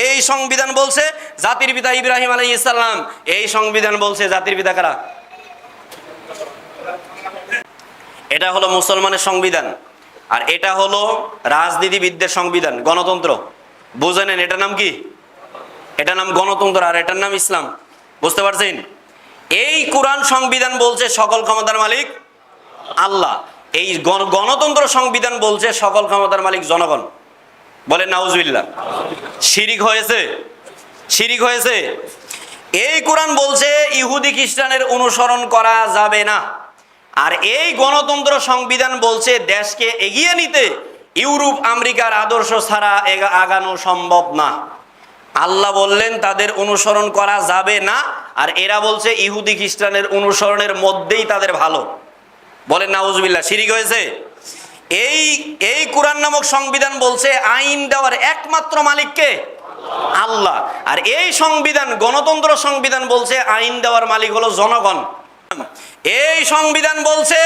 এই সংবিধান বলছে জাতির পিতা ইব্রাহিম আলাইহিস সালাম। এই সংবিধান বলছে জাতির পিতা কারা? এটা হলো মুসলমানের সংবিধান, আর এটা হলো রাজনীতিবিদদের সংবিধান, গণতন্ত্র। বুঝে নেন, এটার নাম কি? এটার নাম গণতন্ত্র, আর এটার নাম ইসলাম। বুঝতে পারছেন? এই কোরআন সংবিধান বলছে সকল ক্ষমতার মালিক আল্লাহ। এই গণতন্ত্র সংবিধান বলছে সকল ক্ষমতার মালিক জনগণ। বলেন নাউজুবিল্লাহ। শিরিক হয়েছে, শিরিক হয়েছে। এই কোরআন বলছে ইহুদি খ্রিস্টানের অনুসরণ করা যাবে না, আর এই গণতন্ত্র সংবিধান বলছে দেশকে এগিয়ে নিতে ইউরোপ আমেরিকার আদর্শ ছাড়া আগানো সম্ভব না। আল্লাহ বললেন তাদের অনুসরণ করা যাবে না, আর এরা বলছে ইহুদি খ্রিস্টানের অনুসরণের মধ্যেই তাদের ভালো। বলেন নাউজুবিল্লাহ। শিরিক হয়েছে। এই কোরআন নামক সংবিধান বলছে আইন দেওয়ার একমাত্র মালিককে আল্লাহ, আর এই সংবিধান গণতন্ত্র সংবিধান বলছে আইন দেওয়ার মালিক হলো জনগণ। এই সংবিধান বলছে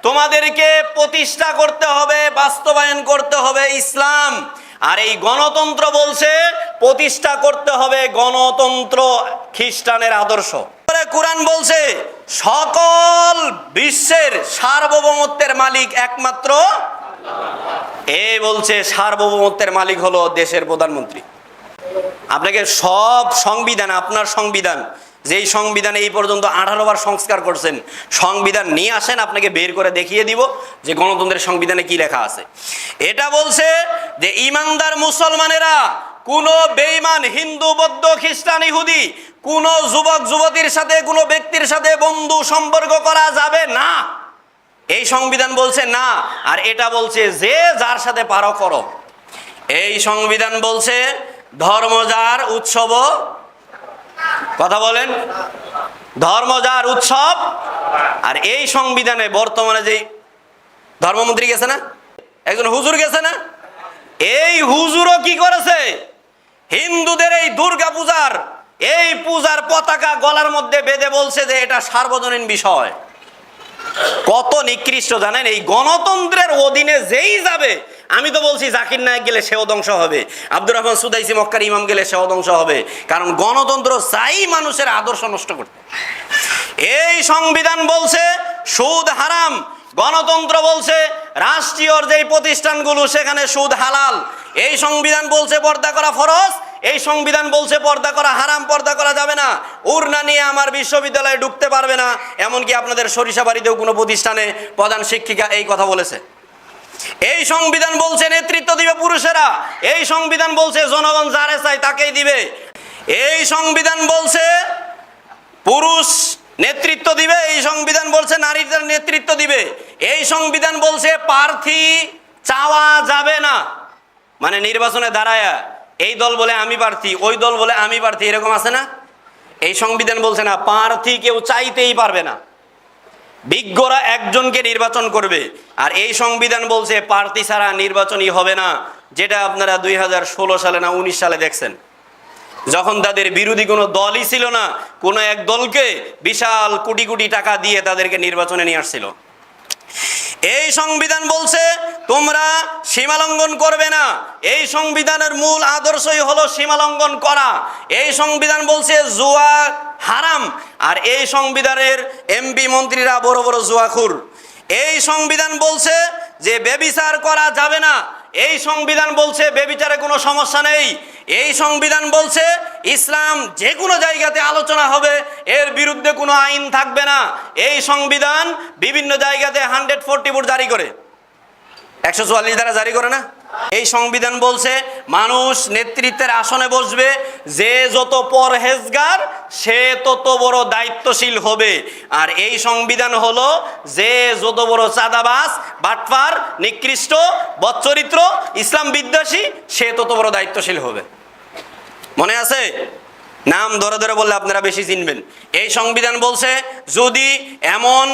তোমাদেরকে প্রতিষ্ঠা করতে হবে, বাস্তবায়ন করতে হবে ইসলাম, আর এই গণতন্ত্র বলছে প্রতিষ্ঠা করতে হবে গণতন্ত্র খ্রিস্টানের আদর্শ। কোরআন বলছে সকল বিশ্বের সার্বভৌমত্বের মালিক একমাত্র বলছে সার্বভৌমত্বের মালিক হলো দেশের প্রধানমন্ত্রী। আপনাকে সব সংবিধান, আপনার সংবিধান, যেই সংবিধানে এই পর্যন্ত 18 বার সংস্কার করছেন, সংবিধান নিয়ে আসেন, আপনাকে বের করে দেখিয়ে দিব যে গণতন্ত্রের সংবিধানে কি লেখা আছে। এটা বলছে যে ইমানদার মুসলমানেরা কোনো বেঈমান হিন্দু, বৌদ্ধ, খ্রিস্টান, ইহুদি, কোনো যুবক যুবতীর সাথে, কোনো ব্যক্তির সাথে বন্ধু সম্পর্ক করা যাবে না। এই সংবিধান বলছে না, আর এটা বলছে যে যার সাথে পারো করো। এই সংবিধান বলছে ধর্ম যার উৎসব, কথা বলেন, ধর্ম যার উৎসব। আর এই সংবিধানে বর্তমানে যে ধর্মমন্ত্রী গেছে না, একজন হুজুর গেছে না, এই হুজুরও কি করেছে? হিন্দুদের এই দুর্গা পূজার, এই পূজার পতাকা গলার মধ্যে বেঁধে বলছে যে এটা সার্বজনীন বিষয়। কত নিকৃষ্ট জানেন? এই গণতন্ত্রের অধীনে যেই যাবে, আমি তো বলছি জাকির নায়েক গেলে সেও ধ্বংস হবে, আব্দুর রহমান সুদাইসি মক্কার ইমাম গেলে সেও ধ্বংস হবে, কারণ গণতন্ত্র চাই মানুষের আদর্শ নষ্ট করতে। এই সংবিধান বলছে সুদ হারাম, গণতন্ত্র বলছে রাষ্ট্রীয় যেই প্রতিষ্ঠানগুলো সেখানে সুদ হালাল। এই সংবিধান বলছে পর্দা করা ফরজ, এই সংবিধান বলছে পর্দা করা হারাম, পর্দা করা যাবে না। উড়না নিয়ে আমার বিশ্ববিদ্যালয়ে ঢুকতে পারবে না, এমনকি আপনাদের সরিষাবাড়িতেও কোনো প্রতিষ্ঠানে প্রধান শিক্ষিকা এই কথা বলেছে। এই সংবিধান বলছে নেতৃত্ব দিবে পুরুষেরা, এই সংবিধান বলছে জনগণ যারে চায় তাকেই দিবে। এই সংবিধান বলছে পুরুষ নেতৃত্ব দিবে, এই সংবিধান বলছে নারীদের নেতৃত্ব দিবে। এই সংবিধান বলছে প্রার্থী চাওয়া যাবে না, মানে নির্বাচনে দাঁড়ায়া এই দল বলে আমি প্রার্থী, ওই দল বলে আমি প্রার্থী, এরকম আছে না? এই সংবিধান বলছে না, প্রার্থী কেউ চাইতেই পারবে না, বিজ্ঞরা একজনকে নির্বাচন করবে। আর এই সংবিধান বলছে প্রার্থী ছাড়া নির্বাচনই হবে না, যেটা আপনারা 2016 সালে না 19 সালে দেখছেন, যখন তাদের বিরোধী কোনো দলই ছিল না, কোনো এক দলকে বিশাল কোটি কোটি টাকা দিয়ে তাদেরকে নির্বাচনে নিয়ে আসছিল। এই সংবিধান বলছে তোমরা সীমালঙ্ঘন করবে না, এই সংবিধানের মূল আদর্শই হলো সীমালঙ্ঘন করা। এই সংবিধান বলছে জুয়া হারাম, আর এই সংবিধানের এমপি মন্ত্রীরা বড় বড় জুয়াখুর। এই সংবিধান বলছে যে ব্যভিচার করা যাবে না, এই সংবিধান বলছে ব্যভিচারে কোনো সমস্যা নেই। এই সংবিধান বলছে ইসলাম যে কোনো জায়গাতে আলোচনা হবে, এর বিরুদ্ধে কোনো আইন থাকবে না। এই সংবিধান বিভিন্ন জায়গাতে 144 জারি করে, 144 দ্বারা জারি করে না। এই সংবিধান বলছে মানুষ নেতৃত্বের আসনে বসবে, যে যত পরহেজগার সে তত বড় দায়িত্বশীল হবে। আর এই সংবিধান হলো যে যত বড় চাঁদাবাজ, বাটপার, নিকৃষ্ট, বদচরিত্র, ইসলাম বিদ্বেষী সে তত বড় দায়িত্বশীল হবে। মনে আছে? নাম ধরে ধরে বললে আপনারা বেশি চিনবেন। এই সংবিধান বলছে যদি এমন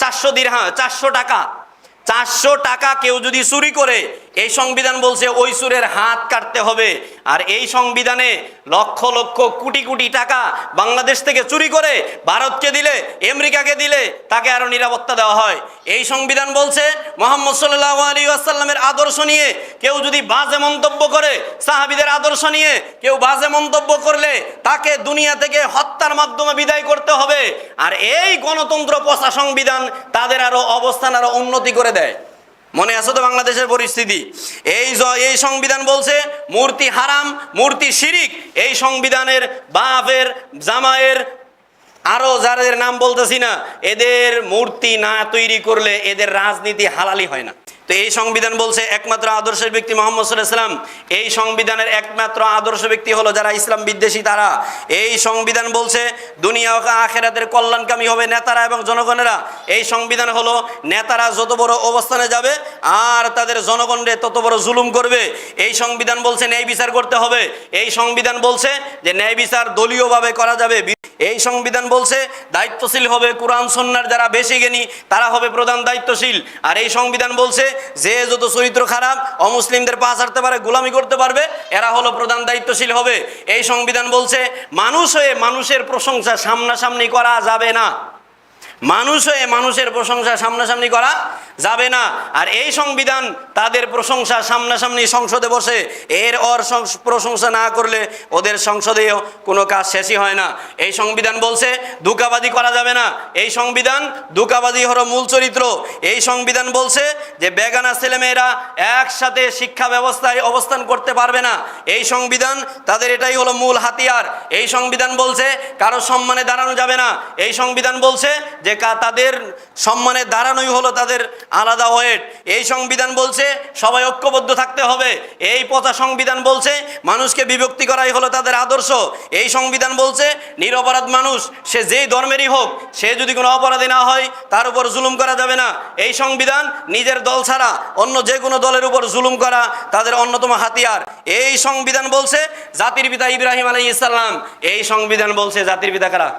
400 দিরহাম, 400 টাকা কেউ যদি চুরি করে, এই সংবিধান বলছে ওই চোরের হাত কাটতে হবে। আর এই সংবিধানে লক্ষ লক্ষ কোটি কোটি টাকা বাংলাদেশ থেকে চুরি করে ভারতকে দিলে, আমেরিকাকে দিলে তাকে আরো নিরাপত্তা দেওয়া হয়। এই সংবিধান বলছে মুহাম্মদ সাল্লাল্লাহু আলাইহি ওয়াসাল্লামের আদর্শ নিয়ে কেউ যদি বাজে মন্তব্য করে, সাহাবীদের আদর্শ নিয়ে কেউ বাজে মন্তব্য করলে তাকে দুনিয়া থেকে হত্যার মাধ্যমে বিদায় করতে হবে। আর এই গণতন্ত্র পচা সংবিধান তাদের আরো অবস্থান আরো উন্নতি করে দেয়। মনে আছে তো বাংলাদেশের পরিস্থিতি? এই সংবিধান বলছে মূর্তি হারাম, মূর্তি শিরিক। এই সংবিধানের বাপের, জামাইয়ের, আরো যাদের নাম বলতেছি না, এদের মূর্তি না তৈরি করলে এদের রাজনীতি হালালি হয় না। তো এই সংবিধান বলছে একমাত্র আদর্শের ব্যক্তি মুহাম্মদ সাল্লাল্লাহু আলাইহি ওয়াসাল্লাম। এই সংবিধানের একমাত্র আদর্শ ব্যক্তি হলো যারা ইসলাম বিদ্বেষী তারা। এই সংবিধান বলছে দুনিয়া ও আখিরাতের কল্যাণকামী হবে নেতারা এবং জনগণেরা। এই সংবিধান হলো নেতারা যত বড় অবস্থানে যাবে আর তাদের জনগণরে তত বড় জুলুম করবে। এই সংবিধান বলছে ন্যায় বিচার করতে হবে। এই সংবিধান বলছে যে ন্যায় বিচার দলীয়ভাবে করা যাবে। এই সংবিধান বলছে দায়িত্বশীল হবে কোরআন সুন্নাহর যারা বেশি জ্ঞানী তারা হবে প্রধান দায়িত্বশীল। আর এই সংবিধান বলছে যে যত চরিত্র খারাপ, অমুসলিমদের পা ছাড়তে পারে, গোলামি করতে পারবে, এরা হলো প্রধান দায়িত্বশীল হবে। এই সংবিধান বলছে মানুষ হয়ে মানুষের প্রশংসা সামনাসামনি করা যাবে না। মানুষ হয়ে মানুষের প্রশংসা সামনাসামনি করা যাবে না। আর এই সংবিধান তাদের প্রশংসা সামনাসামনি সংসদে বসে প্রশংসা না করলে ওদের সংসদেও কোনো কাজ শেষই হয় না। এই সংবিধান বলছে ধোঁকাবাজি করা যাবে না। এই সংবিধান ধোঁকাবাজি হলো মূল চরিত্র। এই সংবিধান বলছে যে বেগানা ছেলেমেয়েরা একসাথে শিক্ষা ব্যবস্থায় অবস্থান করতে পারবে না। এই সংবিধান তাদের এটাই হলো মূল হাতিয়ার। এই সংবিধান বলছে কারো সম্মানে দাঁড়ানো যাবে না। এই সংবিধান বলছে যে তাদের সম্মানে দাঁড়ানোই হলো তাদের আলাদা ওয়েট। এই সংবিধান বলছে সবাই ঐক্যবদ্ধ থাকতে হবে। এই পচা সংবিধান বলছে মানুষকে বিভক্তি করাই হলো তাদের আদর্শ। এই সংবিধান বলছে নিরপরাধ মানুষ সে যেই ধর্মেরই হোক, সে যদি কোনো অপরাধী না হয় তার উপর জুলুম করা যাবে না। এই সংবিধান নিজের দল ছাড়া অন্য যে কোনো দলের উপর জুলুম করা তাদের অন্যতম হাতিয়ার। এই সংবিধান বলছে জাতির পিতা ইব্রাহিম আলাইহিস সালাম। এই সংবিধান বলছে জাতির পিতা কারা?